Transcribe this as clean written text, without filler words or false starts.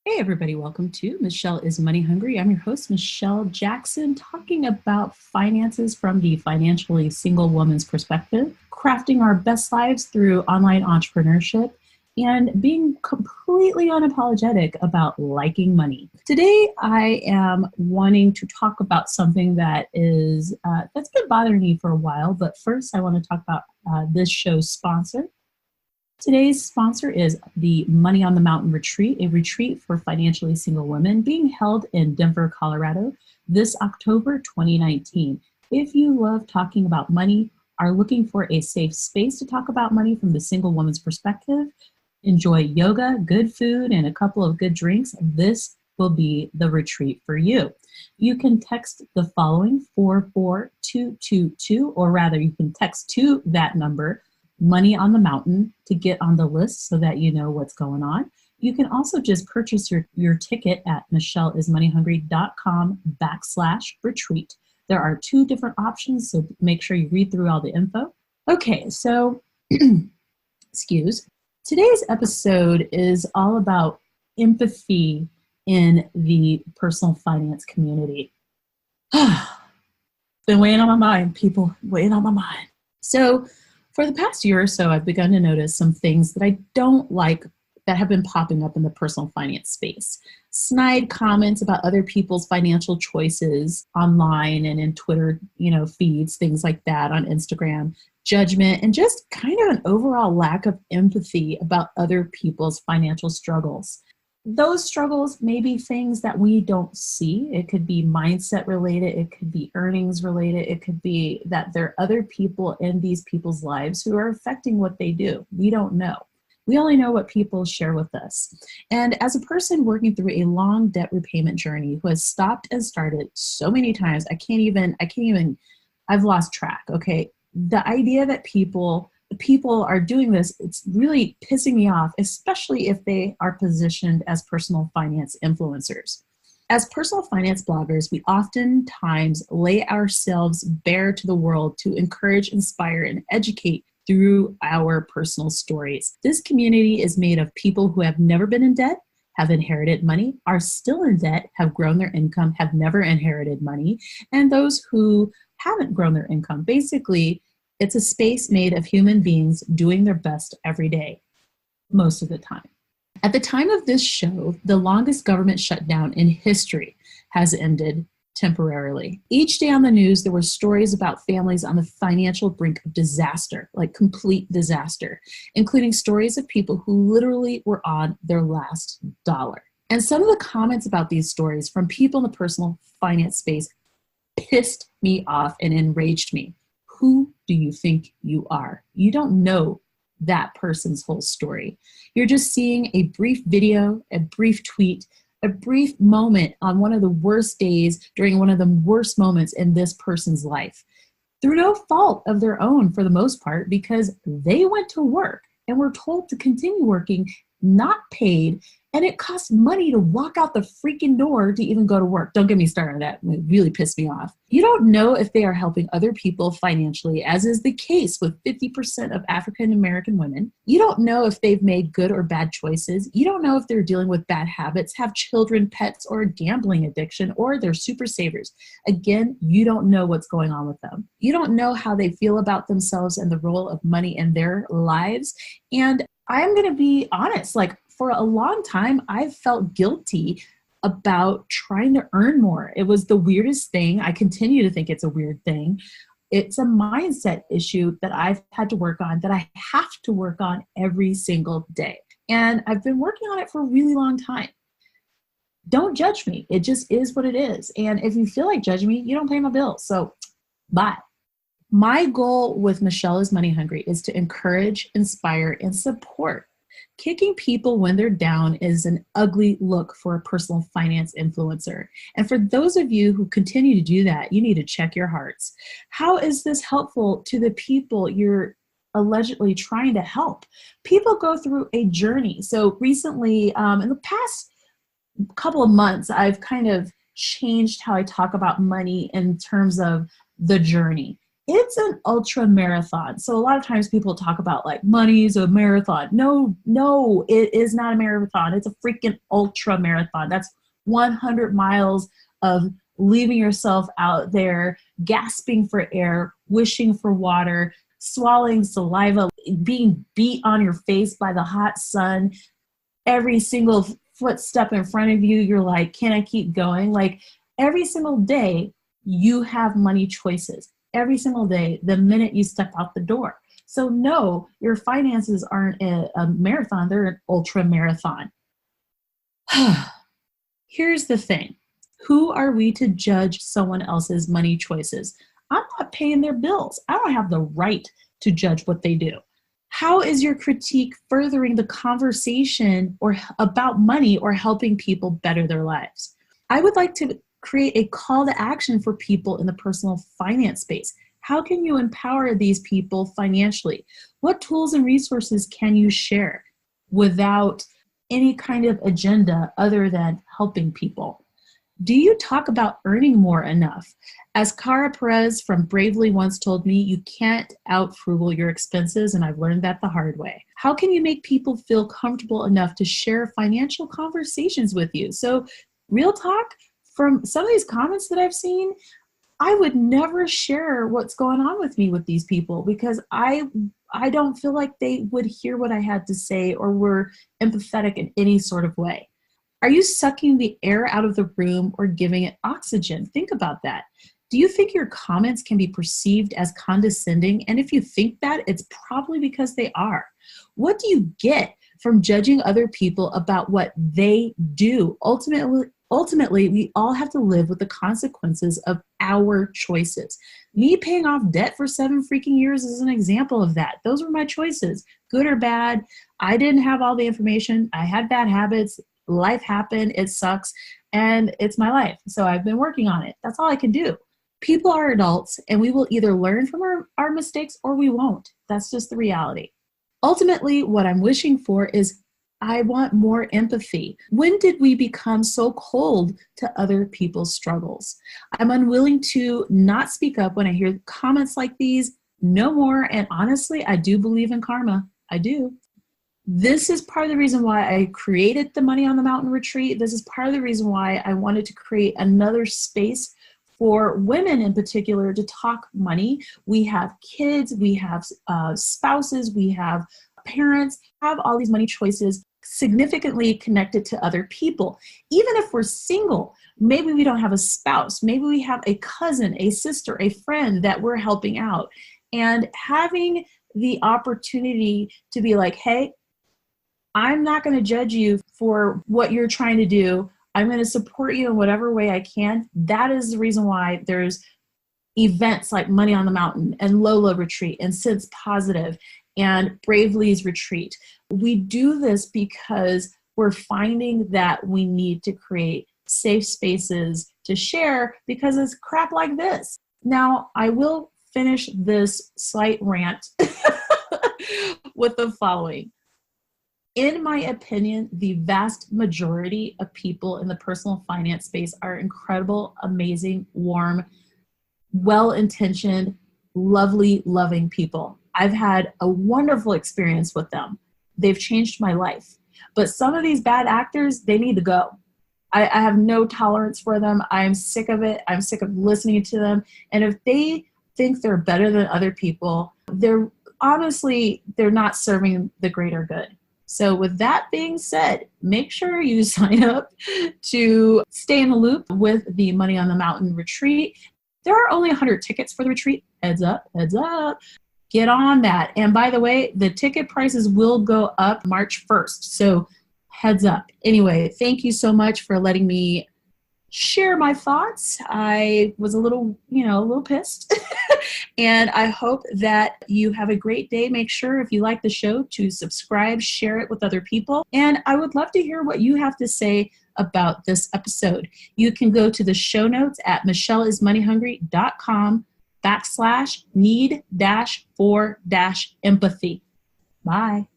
Hey everybody, welcome to Michelle is Money Hungry. I'm your host, Michelle Jackson, talking about finances from the financially single woman's perspective, crafting our best lives through online entrepreneurship, and being completely unapologetic about liking money. Today, I am wanting to talk about something that is that's been bothering me for a while. But first, I want to talk about this show's sponsor. Today's sponsor is the Money on the Mountain Retreat, a retreat for financially single women being held in Denver, Colorado this October 2019. If you love talking about money, are looking for a safe space to talk about money from the single woman's perspective, enjoy yoga, good food, and a couple of good drinks, this will be the retreat for you. You can text the following 44222, or rather you can text to that number, Money on the Mountain, to get on the list so that you know what's going on. You can also just purchase your ticket at michelleismoneyhungry.com/retreat. There are two different options, so make sure you read through all the info. Okay, so excuse. Today's episode is all about empathy in the personal finance community. Been weighing on my mind, people, weighing on my mind. So for the past year or so, I've begun to notice some things that I don't like that have been popping up in the personal finance space. Snide comments about other people's financial choices online and in Twitter, feeds, things like that, on Instagram, judgment, and just kind of an overall lack of empathy about other people's financial struggles. Those struggles may be things that we don't see. It could be mindset related. It could be earnings related. It could be that there are other people in these people's lives who are affecting what they do. We don't know. We only know what people share with us. And as a person working through a long debt repayment journey who has stopped and started so many times, I've lost track. Okay. The idea that people are doing this, it's really pissing me off, especially if they are positioned as personal finance influencers. As personal finance bloggers, we oftentimes lay ourselves bare to the world to encourage, inspire, and educate through our personal stories. This community is made of people who have never been in debt, have inherited money, are still in debt, have grown their income, have never inherited money, and those who haven't grown their income. Basically, it's a space made of human beings doing their best every day, most of the time. At the time of this show, the longest government shutdown in history has ended temporarily. Each day on the news, there were stories about families on the financial brink of disaster, like complete disaster, including stories of people who literally were on their last dollar. And some of the comments about these stories from people in the personal finance space pissed me off and enraged me. Who do you think you are? You don't know that person's whole story. You're just seeing a brief video, a brief tweet, a brief moment on one of the worst days during one of the worst moments in this person's life, through no fault of their own for the most part, because they went to work and were told to continue working, not paid, and it costs money to walk out the freaking door to even go to work. Don't get me started on that. It really pissed me off. You don't know if they are helping other people financially, as is the case with 50% of African American women. You don't know if they've made good or bad choices. You don't know if they're dealing with bad habits, have children, pets, or a gambling addiction, or they're super savers. Again, you don't know what's going on with them. You don't know how they feel about themselves and the role of money in their lives. And I'm going to be honest, for a long time, I've felt guilty about trying to earn more. It was the weirdest thing. I continue to think it's a weird thing. It's a mindset issue that I've had to work on, that I have to work on every single day. And I've been working on it for a really long time. Don't judge me. It just is what it is. And if you feel like judging me, you don't pay my bills. So bye. My goal with Michelle is Money Hungry is to encourage, inspire, and support. Kicking people when they're down is an ugly look for a personal finance influencer. And for those of you who continue to do that, you need to check your hearts. How is this helpful to the people you're allegedly trying to help? People go through a journey. So recently, in the past couple of months, I've kind of changed how I talk about money in terms of the journey. It's an ultra marathon. So a lot of times people talk about like money is a marathon. No, it is not a marathon. It's a freaking ultra marathon. That's 100 miles of leaving yourself out there, gasping for air, wishing for water, swallowing saliva, being beat on your face by the hot sun. Every single footstep in front of you, you're like, can I keep going? Like every single day, you have money choices. Every single day, the minute you step out the door. So no, your finances aren't a marathon, they're an ultra marathon. Here's the thing. Who are we to judge someone else's money choices? I'm not paying their bills. I don't have the right to judge what they do. How is your critique furthering the conversation or about money or helping people better their lives? I would like to create a call to action for people in the personal finance space. How can you empower these people financially? What tools and resources can you share without any kind of agenda other than helping people? Do you talk about earning more enough? As Cara Perez from Bravely once told me, you can't out-frugal your expenses, and I've learned that the hard way. How can you make people feel comfortable enough to share financial conversations with you? So, real talk, from some of these comments that I've seen, I would never share what's going on with me with these people because I don't feel like they would hear what I had to say or were empathetic in any sort of way. Are you sucking the air out of the room or giving it oxygen? Think about that. Do you think your comments can be perceived as condescending? And if you think that, it's probably because they are. What do you get from judging other people about what they do? Ultimately, we all have to live with the consequences of our choices. Me paying off debt for 7 freaking years is an example of that. Those were my choices, good or bad. I didn't have all the information. I had bad habits. Life happened, it sucks, and it's my life. So I've been working on it. That's all I can do. People are adults, and we will either learn from our mistakes or we won't. That's just the reality. Ultimately, what I'm wishing for is I want more empathy. When did we become so cold to other people's struggles? I'm unwilling to not speak up when I hear comments like these. No more. And honestly, I do believe in karma. I do. This is part of the reason why I created the Money on the Mountain retreat. This is part of the reason why I wanted to create another space for women in particular to talk money. We have kids, we have spouses, we have parents, have all these money choices significantly connected to other people. Even if we're single, maybe we don't have a spouse, maybe we have a cousin, a sister, a friend that we're helping out. And having the opportunity to be like, hey, I'm not going to judge you for what you're trying to do. I'm going to support you in whatever way I can. That is the reason why there's events like Money on the Mountain and Lola Retreat and Sense Positive and Bravely's Retreat. We do this because we're finding that we need to create safe spaces to share because it's crap like this. Now, I will finish this slight rant with the following. In my opinion, the vast majority of people in the personal finance space are incredible, amazing, warm, well-intentioned, lovely, loving people. I've had a wonderful experience with them. They've changed my life. But some of these bad actors, they need to go. I have no tolerance for them. I'm sick of it. I'm sick of listening to them. And if they think they're better than other people, they're not serving the greater good. So with that being said, make sure you sign up to stay in the loop with the Money on the Mountain retreat. There are only 100 tickets for the retreat. Heads up, heads up. Get on that. And by the way, the ticket prices will go up March 1st. So heads up. Anyway, thank you so much for letting me share my thoughts. I was a little pissed. And I hope that you have a great day. Make sure if you like the show to subscribe, share it with other people. And I would love to hear what you have to say about this episode. You can go to the show notes at michelleismoneyhungry.com/need-for-empathy. Bye.